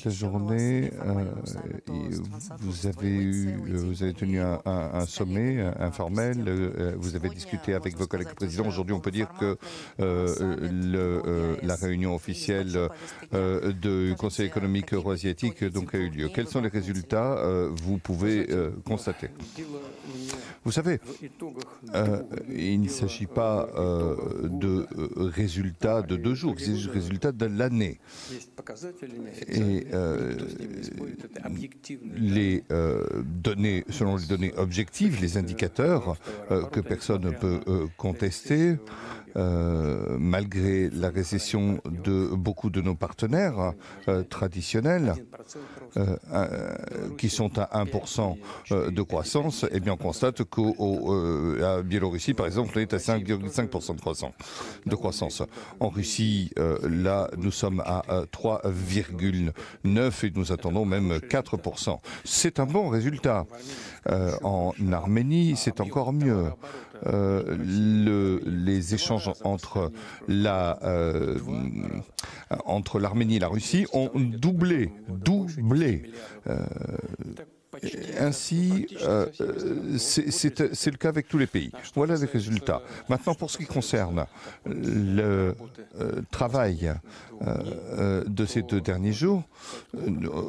La journée, vous avez tenu un sommet informel, vous avez discuté avec vos collègues présidents. Aujourd'hui, on peut dire que la réunion officielle du Conseil économique euro-asiatique donc, a eu lieu. Quels sont les résultats vous pouvez constater? Vous savez, il ne s'agit pas de résultats de 2 jours, c'est des résultats de l'année. Et les données, selon les données objectives, les indicateurs que personne ne peut contester, malgré la récession de beaucoup de nos partenaires traditionnels, qui sont à 1% de croissance, eh bien on constate qu'à Biélorussie, par exemple, on est à 5,5% de croissance. En Russie, là, nous sommes à 3,9% et nous attendons même 4%. C'est un bon résultat. En Arménie, c'est encore mieux. Les échanges entre l'Arménie et la Russie ont doublé. Ainsi, c'est le cas avec tous les pays. Voilà les résultats. Maintenant, pour ce qui concerne le travail de ces 2 derniers jours,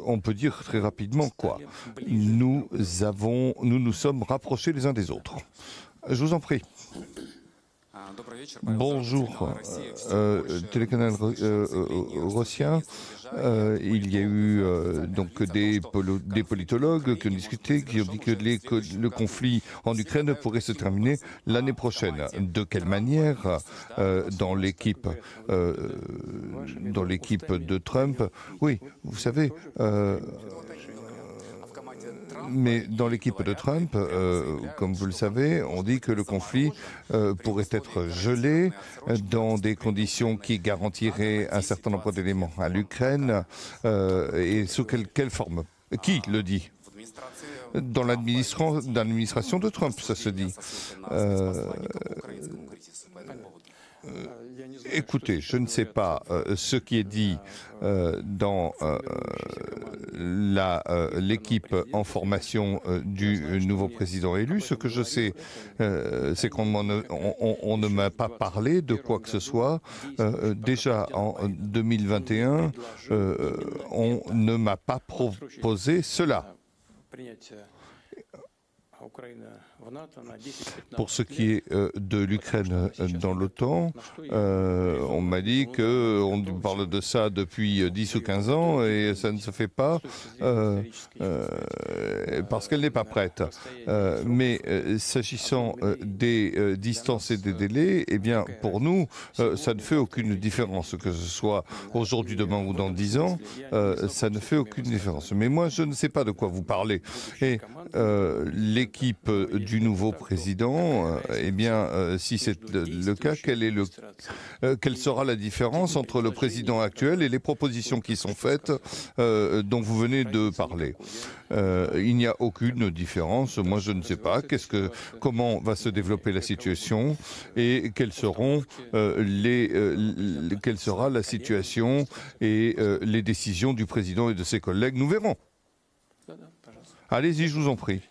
on peut dire très rapidement quoi? Nous nous sommes rapprochés les uns des autres. Je vous en prie. Bonjour, télécanal russien. Il y a eu donc des politologues qui ont discuté, qui ont dit que le conflit en Ukraine pourrait se terminer l'année prochaine. De quelle manière dans l'équipe de Trump? Oui, vous savez. Mais dans l'équipe de Trump, comme vous le savez, on dit que le conflit pourrait être gelé dans des conditions qui garantiraient un certain nombre d'éléments à l'Ukraine. Et sous quelle forme? Qui le dit? Dans l'administration de Trump, ça se dit. Écoutez, je ne sais pas ce qui est dit dans l'équipe en formation du nouveau président élu. Ce que je sais, c'est qu'on ne m'a pas parlé de quoi que ce soit. Déjà en 2021, on ne m'a pas proposé cela. Pour ce qui est de l'Ukraine dans l'OTAN, on m'a dit qu'on parle de ça depuis 10 ou 15 ans et ça ne se fait pas parce qu'elle n'est pas prête. Mais s'agissant des distances et des délais, eh bien pour nous, ça ne fait aucune différence. Que ce soit aujourd'hui, demain ou dans 10 ans, ça ne fait aucune différence. Mais moi, je ne sais pas de quoi vous parlez. Et l'équipe du nouveau président, eh bien, si c'est le cas, quelle sera la différence entre le président actuel et les propositions qui sont faites dont vous venez de parler? Il n'y a aucune différence. Moi, je ne sais pas comment va se développer la situation et quelle sera la situation et les décisions du président et de ses collègues. Nous verrons. Allez-y, je vous en prie.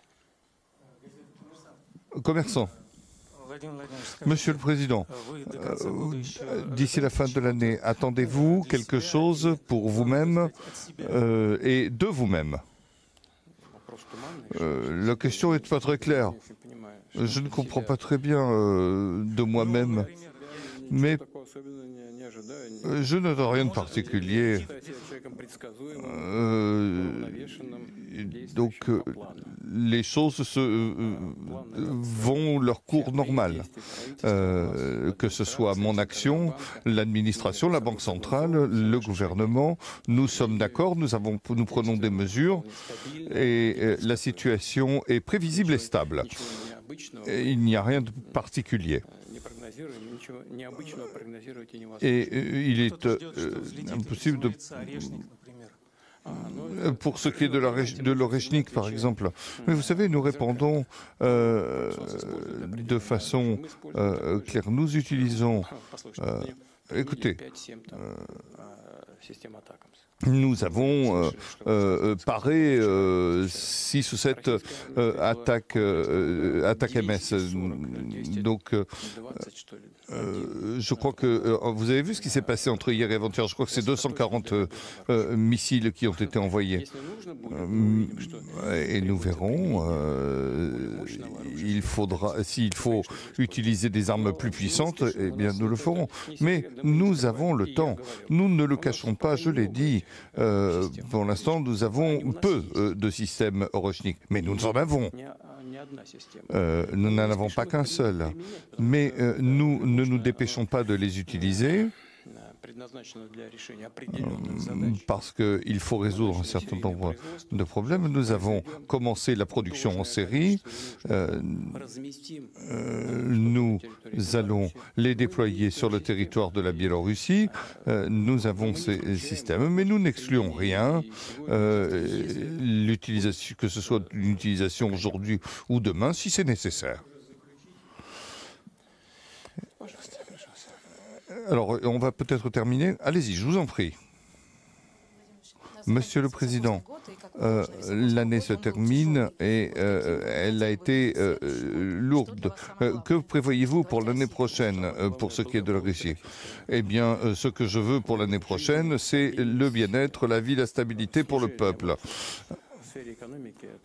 Commerçant. Monsieur le Président, d'ici la fin de l'année, attendez-vous quelque chose pour vous-même et de vous-même? La question n'est pas très claire. Je ne comprends pas très bien de moi-même, mais je n'attends rien de particulier. Donc, les choses vont leur cours normal. Que ce soit mon action, l'administration, la Banque centrale, le gouvernement, nous sommes d'accord, nous prenons des mesures et la situation est prévisible et stable. Il n'y a rien de particulier. Et il est impossible de... Pour ce qui est de l'Orechnik, par exemple. Mais vous savez, nous répondons de façon claire. Nous utilisons... écoutez, nous avons paré 6 ou 7 attaques MS. Donc, je crois que vous avez vu ce qui s'est passé entre hier et avant-hier. Je crois que c'est 240 missiles qui ont été envoyés. Et nous verrons. S'il faut utiliser des armes plus puissantes, eh bien, nous le ferons. Mais nous avons le temps. Nous ne le cachons pas, je l'ai dit. Pour l'instant, nous avons peu de systèmes Orochnik, mais nous en avons. Nous n'en avons pas qu'un seul. Mais nous ne nous dépêchons pas de les utiliser parce qu'il faut résoudre un certain nombre de problèmes. Nous avons commencé la production en série. Nous allons les déployer sur le territoire de la Biélorussie. Nous avons ces systèmes, mais nous n'excluons rien. L'utilisation, que ce soit une utilisation aujourd'hui ou demain, si c'est nécessaire. Alors, on va peut-être terminer. Allez-y, je vous en prie. Monsieur le Président, l'année se termine et elle a été lourde. Que prévoyez-vous pour l'année prochaine, pour ce qui est de la Russie? Eh bien, ce que je veux pour l'année prochaine, c'est le bien-être, la vie, la stabilité pour le peuple.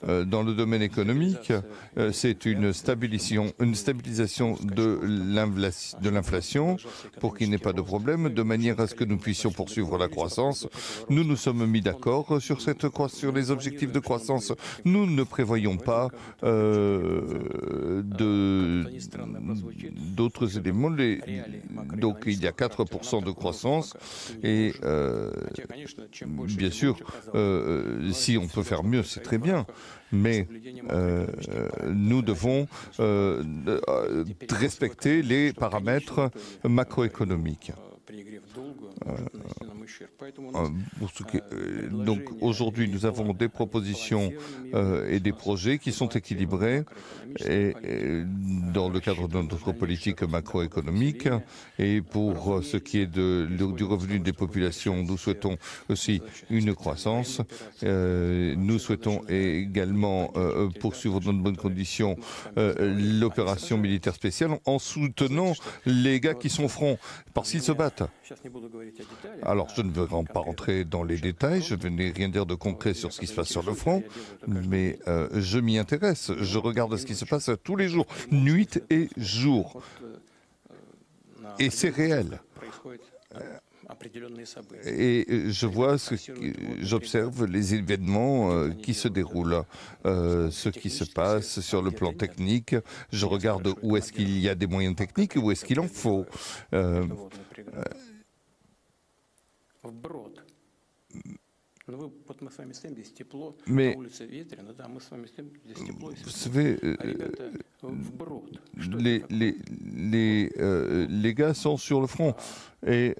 Dans le domaine économique, c'est une stabilisation de l'inflation pour qu'il n'y ait pas de problème, de manière à ce que nous puissions poursuivre la croissance. Nous nous sommes mis d'accord sur les objectifs de croissance. Nous ne prévoyons pas d'autres éléments. Donc il y a 4% de croissance et bien sûr, si on peut faire mieux, c'est très bien, mais nous devons respecter les paramètres macroéconomiques. Donc aujourd'hui, nous avons des propositions et des projets qui sont équilibrés et dans le cadre de notre politique macroéconomique. Et pour ce qui est du revenu des populations, nous souhaitons aussi une croissance. Nous souhaitons également poursuivre dans de bonnes conditions l'opération militaire spéciale en soutenant les gars qui sont au front, parce qu'ils se battent. Alors, je ne veux pas rentrer dans les détails, je ne vais rien dire de concret sur ce qui se passe sur le front, mais je m'y intéresse. Je regarde ce qui se passe tous les jours, nuit et jour. Et c'est réel. Et j'observe les événements qui se déroulent, ce qui se passe sur le plan technique. Je regarde où est-ce qu'il y a des moyens techniques et où est-ce qu'il en faut. Mais vous savez, les gars sont sur le front et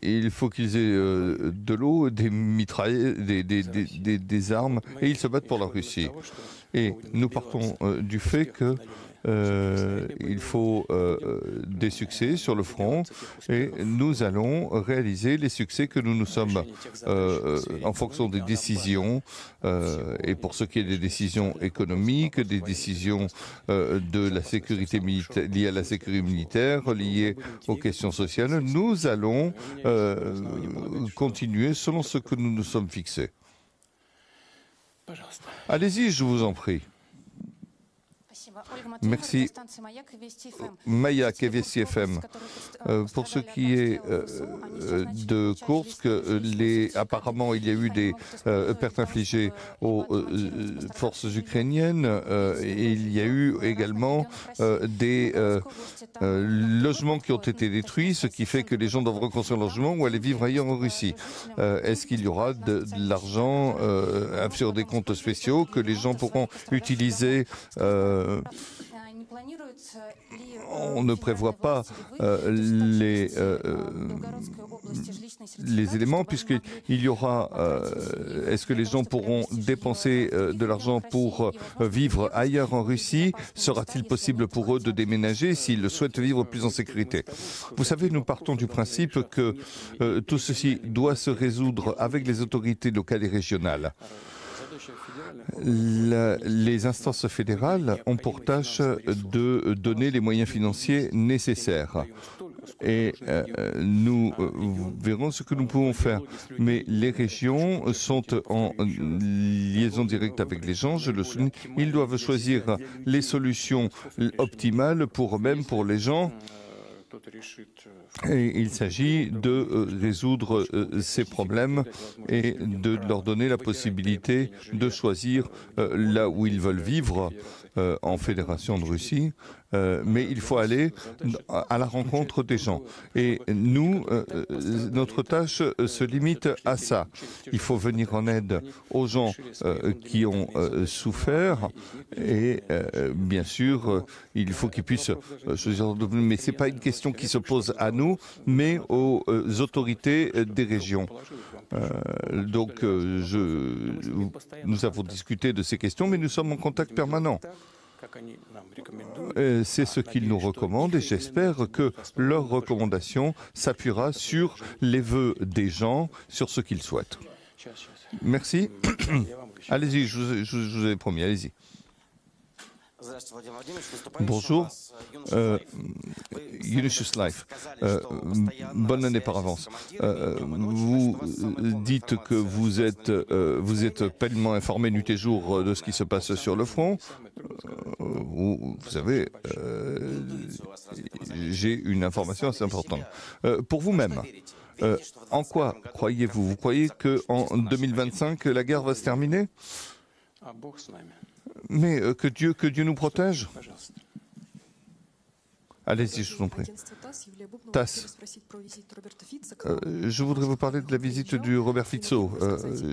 il faut qu'ils aient de l'eau, des mitraillettes, des armes, et ils se battent pour la Russie. Et nous partons du fait que il faut des succès sur le front et nous allons réaliser les succès que nous nous sommes en fonction des décisions et pour ce qui est des décisions économiques, des décisions de la sécurité militaire, liées à la sécurité militaire, liées aux questions sociales, nous allons continuer selon ce que nous nous sommes fixés. Allez-y, je vous en prie. Merci. Mayak et Vesti FM. Pour ce qui est de Koursk, apparemment il y a eu des pertes infligées aux forces ukrainiennes et il y a eu également des logements qui ont été détruits, ce qui fait que les gens doivent reconstruire leur logement ou aller vivre ailleurs en Russie. Est-ce qu'il y aura de l'argent sur des comptes spéciaux que les gens pourront utiliser on ne prévoit pas les éléments, puisqu'il y aura... Est-ce que les gens pourront dépenser de l'argent pour vivre ailleurs en Russie? Sera-t-il possible pour eux de déménager s'ils souhaitent vivre plus en sécurité? Vous savez, nous partons du principe que tout ceci doit se résoudre avec les autorités locales et régionales. Les instances fédérales ont pour tâche de donner les moyens financiers nécessaires. Et nous verrons ce que nous pouvons faire. Mais les régions sont en liaison directe avec les gens, je le souligne. Ils doivent choisir les solutions optimales pour eux-mêmes, pour les gens. Et il s'agit de résoudre ces problèmes et de leur donner la possibilité de choisir là où ils veulent vivre en Fédération de Russie. Mais il faut aller à la rencontre des gens. Et nous, notre tâche se limite à ça. Il faut venir en aide aux gens qui ont souffert et bien sûr, il faut qu'ils puissent choisir. Mais ce n'est pas une question qui se pose à nous, mais aux autorités des régions. Donc, nous avons discuté de ces questions, mais nous sommes en contact permanent. C'est ce qu'ils nous recommandent et j'espère que leur recommandation s'appuiera sur les vœux des gens, sur ce qu'ils souhaitent. Merci. Allez-y, je vous ai promis, allez-y. Bonjour, Unicius Life. Bonne année par avance. Vous dites que vous êtes pleinement informé nuit et jour de ce qui se passe sur le front. Vous savez, j'ai une information assez importante. Pour vous-même, en quoi croyez-vous? Vous croyez qu'en 2025, la guerre va se terminer? Mais que Dieu nous protège. Allez-y, je vous en prie. TASS. Je voudrais vous parler de la visite du Robert Fico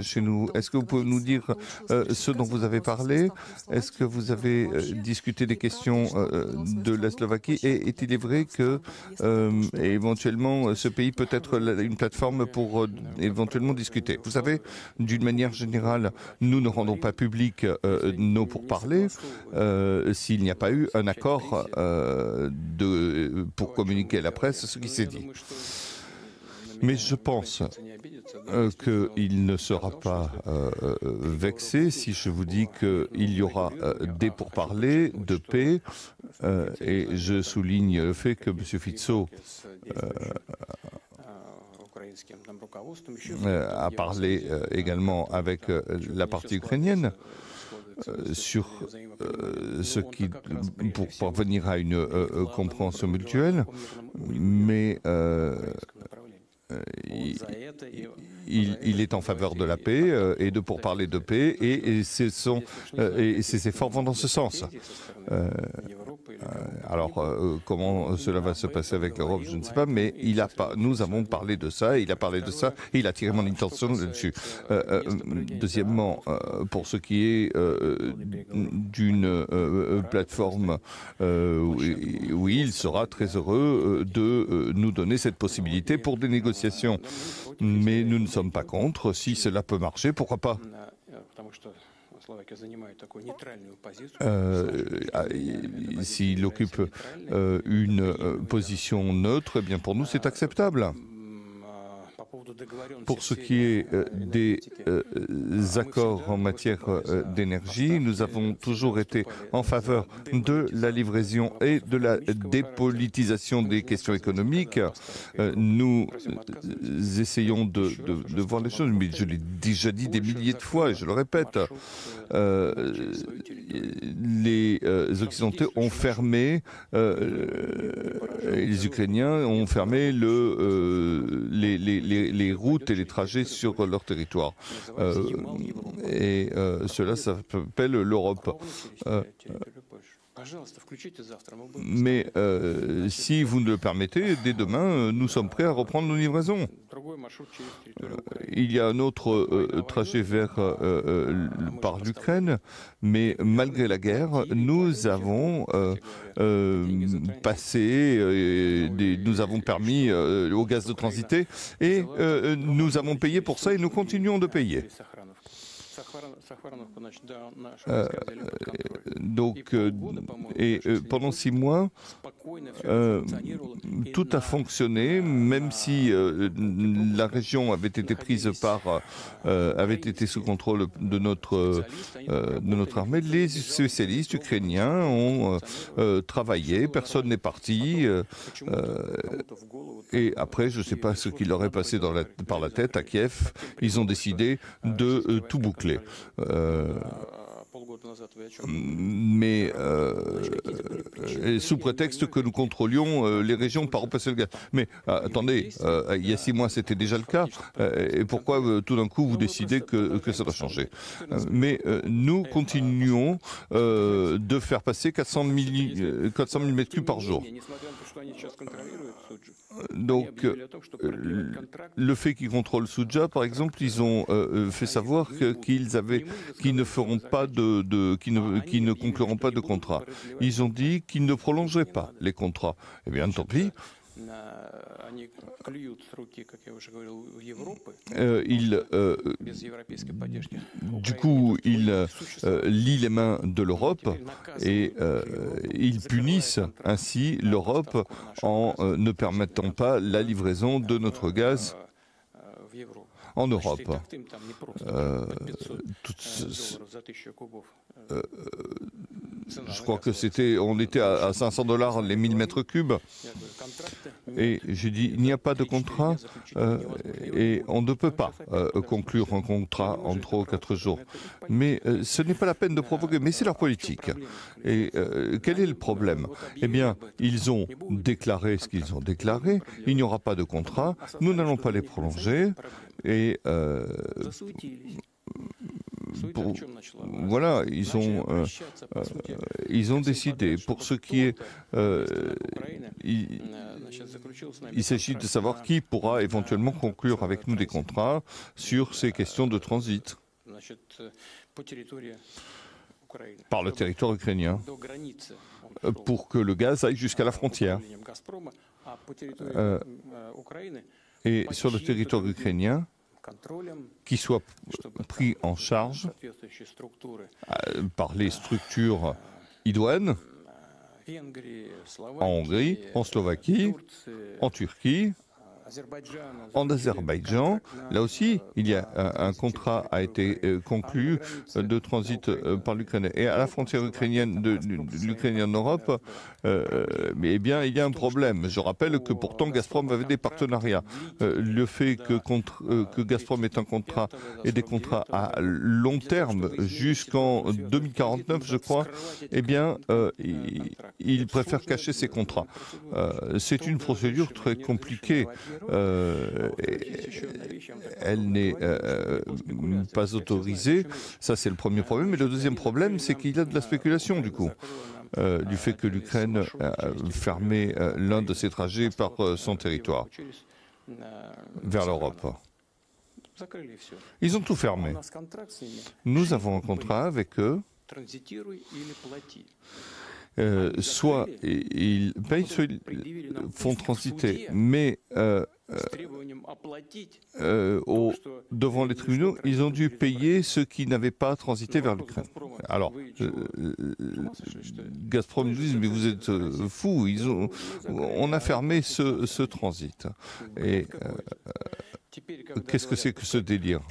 chez nous. Est-ce que vous pouvez nous dire ce dont vous avez parlé? Est-ce que vous avez discuté des questions de la Slovaquie? Et est-il vrai que éventuellement ce pays peut être une plateforme pour éventuellement discuter? Vous savez, d'une manière générale, nous ne rendons pas public nos pourparlers s'il n'y a pas eu un accord pour communiquer à la presse ce qui s'est dit. Mais je pense qu'il ne sera pas vexé si je vous dis qu'il y aura des pourparlers de paix. Et je souligne le fait que M. Fico a parlé également avec la partie ukrainienne sur ce qui, pour parvenir à une compréhension mutuelle, mais il est en faveur de la paix et de pourparler de paix et ses efforts vont dans ce sens. Alors, comment cela va se passer avec l'Europe, je ne sais pas, mais nous avons parlé de ça, il a parlé de ça, et il a tiré mon attention là-dessus. Deuxièmement, pour ce qui est d'une plateforme, oui, il sera très heureux de nous donner cette possibilité pour des négociations. Mais nous ne sommes pas contre. Si cela peut marcher, pourquoi pas? S'il occupe une position neutre, eh bien pour nous c'est acceptable. Pour ce qui est des accords en matière d'énergie, nous avons toujours été en faveur de la livraison et de la dépolitisation des questions économiques. Nous essayons de voir les choses, mais je l'ai déjà dit des milliers de fois et je le répète. Les Occidentaux ont fermé, les Ukrainiens ont fermé les routes et les trajets sur leur territoire. Et cela s'appelle l'Europe. Mais si vous ne le permettez, dès demain, nous sommes prêts à reprendre nos livraisons. Il y a un autre trajet par l'Ukraine, mais malgré la guerre, nous avons nous avons permis au gaz de transiter et nous avons payé pour ça et nous continuons de payer. Pendant 6 mois, tout a fonctionné, même si la région avait été avait été sous contrôle de notre armée. Les spécialistes ukrainiens ont travaillé, personne n'est parti. Et après, je ne sais pas ce qui leur est passé par la tête à Kiev. Ils ont décidé de tout boucler. Mais sous prétexte que nous contrôlions les régions par où passait le gaz. Mais attendez, il y a 6 mois c'était déjà le cas. Et pourquoi tout d'un coup vous décidez que ça doit changer? Mais nous continuons de faire passer 400 000 mètres cubes par jour. Donc, le fait qu'ils contrôlent Souja, par exemple, ils ont fait savoir qu'ils ne concluront pas de contrat. Ils ont dit qu'ils ne prolongeraient pas les contrats. Eh bien, tant pis. Du coup, ils lient les mains de l'Europe et ils punissent ainsi l'Europe en ne permettant pas la livraison de notre gaz en Europe. Je crois que on était à $500 les 1000 mètres cubes. Et j'ai dit, il n'y a pas de contrat et on ne peut pas conclure un contrat en 3 ou 4 jours. Mais ce n'est pas la peine de provoquer, mais c'est leur politique. Et quel est le problème? Eh bien, ils ont déclaré ce qu'ils ont déclaré, il n'y aura pas de contrat, nous n'allons pas les prolonger. Et voilà, ils ont décidé. Pour ce qui est, il s'agit de savoir qui pourra éventuellement conclure avec nous des contrats sur ces questions de transit par le territoire ukrainien pour que le gaz aille jusqu'à la frontière. Et sur le territoire ukrainien, qui soit pris en charge par les structures idoines en Hongrie, en Slovaquie, en Turquie, en Azerbaïdjan. Là aussi, il y a un contrat a été conclu de transit par l'Ukraine. Et à la frontière ukrainienne de l'Ukraine en Europe, eh bien, il y a un problème. Je rappelle que pourtant Gazprom avait des partenariats. Le fait que Gazprom ait un contrat et des contrats à long terme jusqu'en 2049, je crois, eh bien, il préfère cacher ses contrats. C'est une procédure très compliquée. Elle n'est pas autorisée. Ça, c'est le premier problème. Et le deuxième problème, c'est qu'il y a de la spéculation, du coup. Du fait que l'Ukraine a fermé l'un de ses trajets par son territoire vers l'Europe. Ils ont tout fermé. Nous avons un contrat avec eux. Soit ils payent, soit ils font transiter, mais devant les tribunaux, ils ont dû payer ceux qui n'avaient pas transité vers l'Ukraine. Alors, Gazprom nous dit, mais vous êtes fous, on a fermé ce transit. Et qu'est-ce que c'est que ce délire?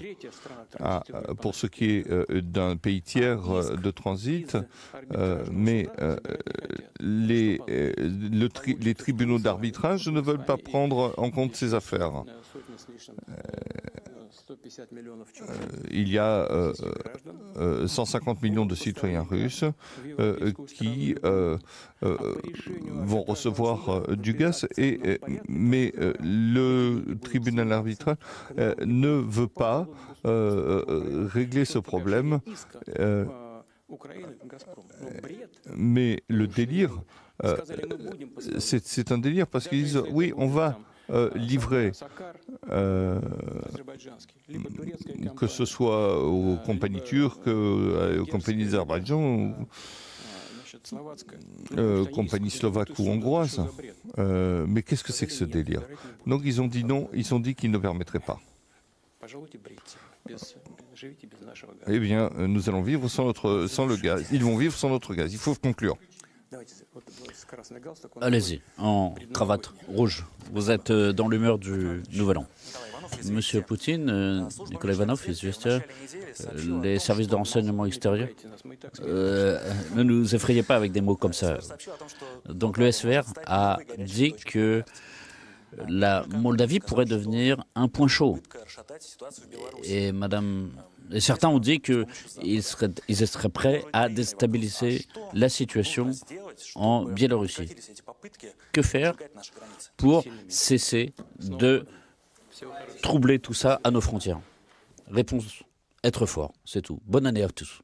Pour ce qui est d'un pays tiers de transit, mais les tribunaux d'arbitrage ne veulent pas prendre en compte ces affaires. Il y a 150 millions de citoyens russes qui vont recevoir du gaz, mais le tribunal arbitral ne veut pas régler ce problème. Mais le délire, c'est un délire parce qu'ils disent oui, on va livrés, que ce soit aux compagnies turques, aux compagnies d'Azerbaïdjan, compagnies slovaques ou hongroises. Mais qu'est-ce que c'est que ce délire? Donc ils ont dit non, ils ont dit qu'ils ne permettraient pas. Eh bien, nous allons vivre sans le gaz. Ils vont vivre sans notre gaz. Il faut conclure. Allez-y, en cravate rouge. Vous êtes dans l'humeur du Nouvel An. Monsieur Poutine, Nicolas Ivanov, les services de renseignement extérieur, ne nous effrayez pas avec des mots comme ça. Donc le SVR a dit que la Moldavie pourrait devenir un point chaud. Et certains ont dit qu'ils seraient prêts à déstabiliser la situation en Biélorussie. Que faire pour cesser de troubler tout ça à nos frontières? Réponse, être fort, c'est tout. Bonne année à tous.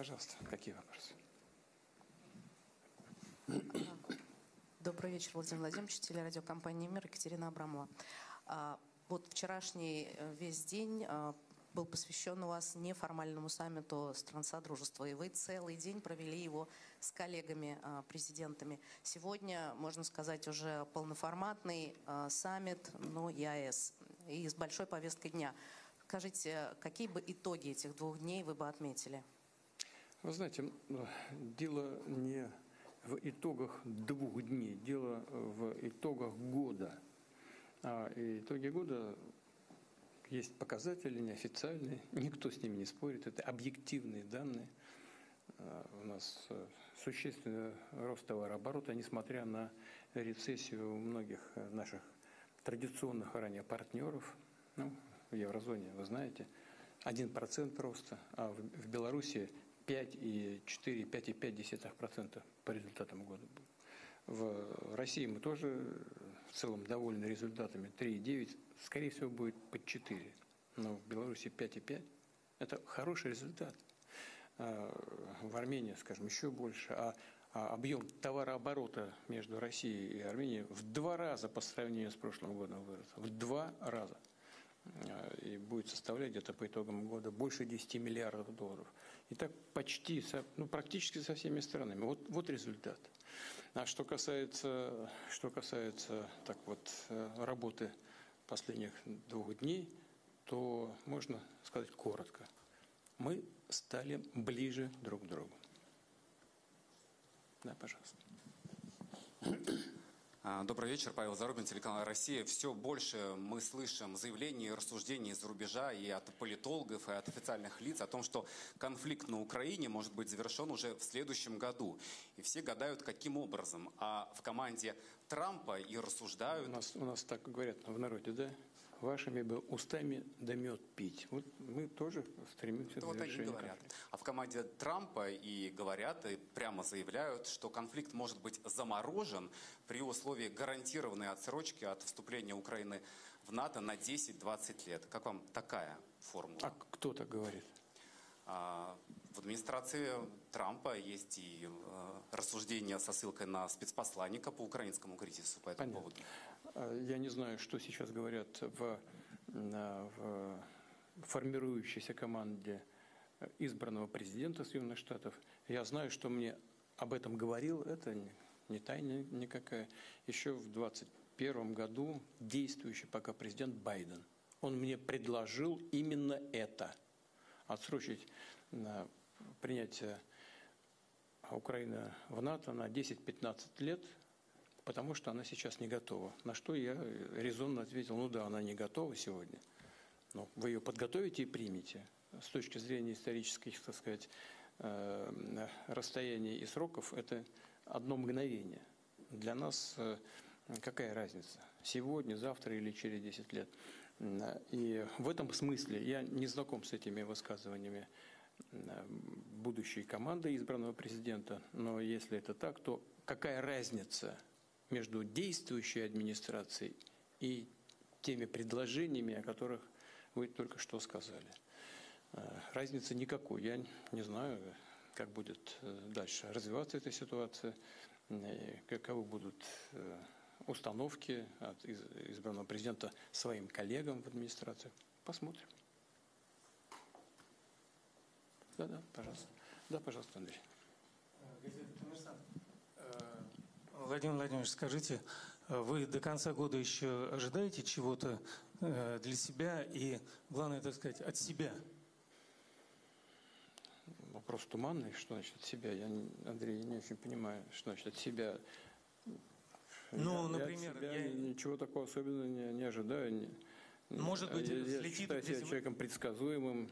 Пожалуйста, какие вопросы? Добрый вечер, Владимир Владимирович, телерадиокомпания «Мир», Екатерина Абрамова. Вот вчерашний весь день был посвящен у вас неформальному саммиту стран Содружества, и вы целый день провели его с коллегами-президентами. Сегодня, можно сказать, уже полноформатный саммит, но ЕАЭС, и с большой повесткой дня. Скажите, какие бы итоги этих 2 дней вы бы отметили? Вы знаете, дело не в итогах 2 дней, дело в итогах года. А итоги года есть показатели неофициальные, никто с ними не спорит, это объективные данные. У нас существенный рост товарооборота, несмотря на рецессию у многих наших традиционных ранее партнеров. Ну, в еврозоне, вы знаете, 1% роста, а в Беларуси 5,4, 5,5% по результатам года. В России мы тоже в целом довольны результатами. 3,9, скорее всего, будет под 4. Но в Беларуси 5,5. Это хороший результат. В Армении, скажем, еще больше. А объем товарооборота между Россией и Арменией в 2 раза по сравнению с прошлым годом вырос. В 2 раза. И будет составлять где-то по итогам года больше 10 миллиардов долларов. И так почти, ну, практически со всеми странами. Вот результат. А что касается так вот, работы последних 2 дней, то можно сказать коротко. Мы стали ближе друг к другу. Да, пожалуйста. Добрый вечер, Павел Зарубин, телеканал «Россия». Все больше мы слышим заявлений и рассуждений из-за рубежа и от политологов, и от официальных лиц о том, что конфликт на Украине может быть завершен уже в следующем году. И все гадают, каким образом. А в команде Трампа и рассуждают... У нас так говорят в народе, да? Вашими бы устами да мед пить. Вот мы тоже стремимся к завершению конфликта. А в команде Трампа и говорят, и прямо заявляют, что конфликт может быть заморожен при условии гарантированной отсрочки от вступления Украины в НАТО на 10-20 лет. Как вам такая формула? А кто так говорит? В администрации Трампа есть и рассуждения со ссылкой на спецпосланника по украинскому кризису по этому поводу. Я не знаю, что сейчас говорят в формирующейся команде избранного президента Соединенных Штатов. Я знаю, что мне об этом говорил, это не тайна никакая. Еще в 2021 году действующий пока президент Байден, он мне предложил именно это. Отсрочить принятие Украины в НАТО на 10-15 лет, потому что она сейчас не готова. На что я резонно ответил, ну да, она не готова сегодня, но вы ее подготовите и примете. С точки зрения исторических, так сказать, расстояний и сроков, это одно мгновение. Для нас какая разница? Сегодня, завтра или через 10 лет? И в этом смысле я не знаком с этими высказываниями будущей команды избранного президента, но если это так, то какая разница между действующей администрацией и теми предложениями, о которых вы только что сказали? Разницы никакой. Я не знаю, как будет дальше развиваться эта ситуация, каковы будут установки от избранного президента своим коллегам в администрации. Посмотрим. Да, пожалуйста. Да, пожалуйста, Андрей. Владимир Владимирович, скажите, вы до конца года еще ожидаете чего-то для себя и, главное, так сказать, от себя? Вопрос туманный. Что значит от себя? Андрей, я не очень понимаю, что значит от себя. Ну, например, я ничего такого особенного не ожидаю. Может быть, я считаю себя человеком предсказуемым,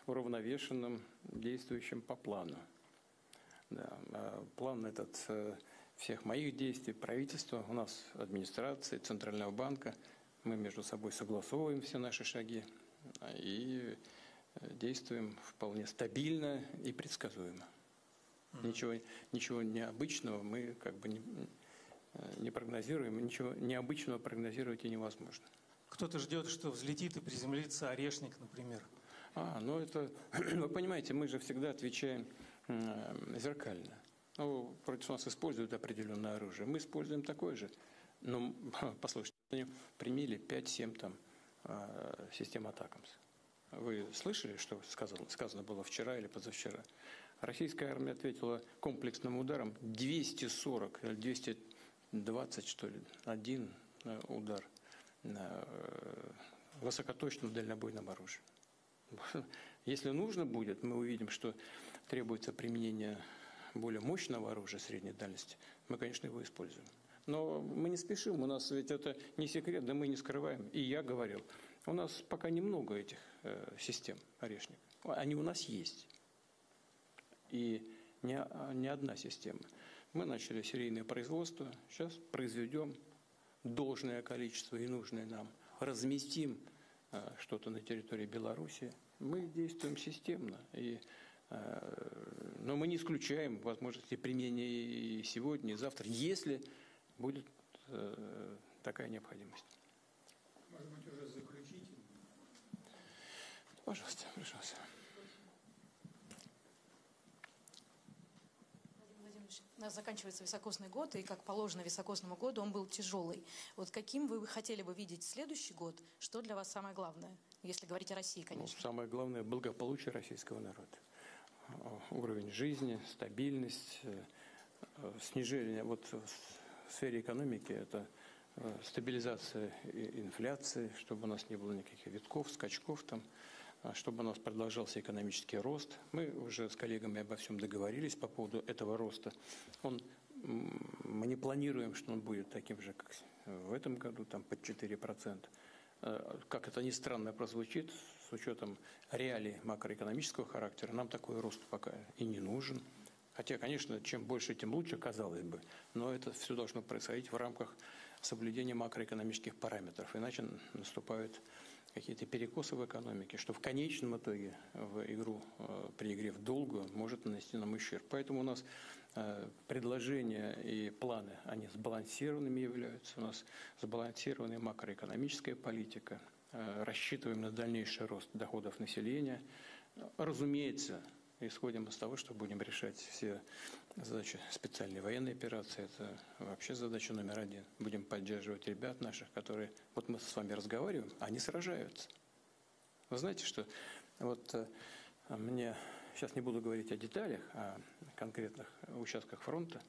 уравновешенным, действующим по плану. Да. План этот всех моих действий, правительства, у нас администрации, Центрального банка, мы между собой согласовываем все наши шаги и действуем вполне стабильно и предсказуемо. Ничего необычного мы как бы не прогнозируем, ничего необычного прогнозировать и невозможно. Кто-то ждет, что взлетит и приземлится орешник, например. Ну это, вы понимаете, мы же всегда отвечаем зеркально. Ну, против нас используют определенное оружие. Мы используем такое же. Но, послушайте, они применили 5-7 там систем атакамс. Вы слышали, что сказано было вчера или позавчера? Российская армия ответила комплексным ударом 240 или 220, что ли, один удар высокоточным дальнобойным оружием. Если нужно будет, мы увидим, что требуется применение более мощного оружия средней дальности, мы, конечно, его используем. Но мы не спешим, у нас ведь это не секрет, да мы не скрываем. И я говорил, у нас пока немного этих систем орешник. Они у нас есть. И не одна система. Мы начали серийное производство, сейчас произведем должное количество и нужное нам, разместим что-то на территории Беларуси. Мы действуем системно, но мы не исключаем возможности применения и сегодня, и завтра, если будет такая необходимость. Может быть, уже заключительно? Пожалуйста, пожалуйста. У нас заканчивается високосный год, и, как положено високосному году, он был тяжелый. Вот каким вы хотели бы видеть следующий год? Что для вас самое главное? Если говорить о России, конечно. Самое главное – благополучие российского народа. Уровень жизни, стабильность, снижение. Вот в сфере экономики это стабилизация инфляции, чтобы у нас не было никаких витков, скачков там, чтобы у нас продолжался экономический рост. Мы уже с коллегами обо всем договорились по поводу этого роста. Мы не планируем, что он будет таким же, как в этом году, там под 4%. Как это ни странно прозвучит, с учетом реалий макроэкономического характера, нам такой рост пока и не нужен. Хотя, конечно, чем больше, тем лучше, казалось бы. Но это все должно происходить в рамках соблюдения макроэкономических параметров. Иначе наступают какие-то перекосы в экономике, что в конечном итоге в игру, при игре в долгую, может нанести нам ущерб. Поэтому у нас предложения и планы, они сбалансированными являются. У нас сбалансированная макроэкономическая политика. Рассчитываем на дальнейший рост доходов населения. Разумеется, исходим из того, что будем решать все задачи специальной военной операции. Это вообще задача номер один. Будем поддерживать ребят наших, которые... Вот мы с вами разговариваем, они сражаются. Вы знаете, что вот мне... Сейчас не буду говорить о деталях, о конкретных участках фронта,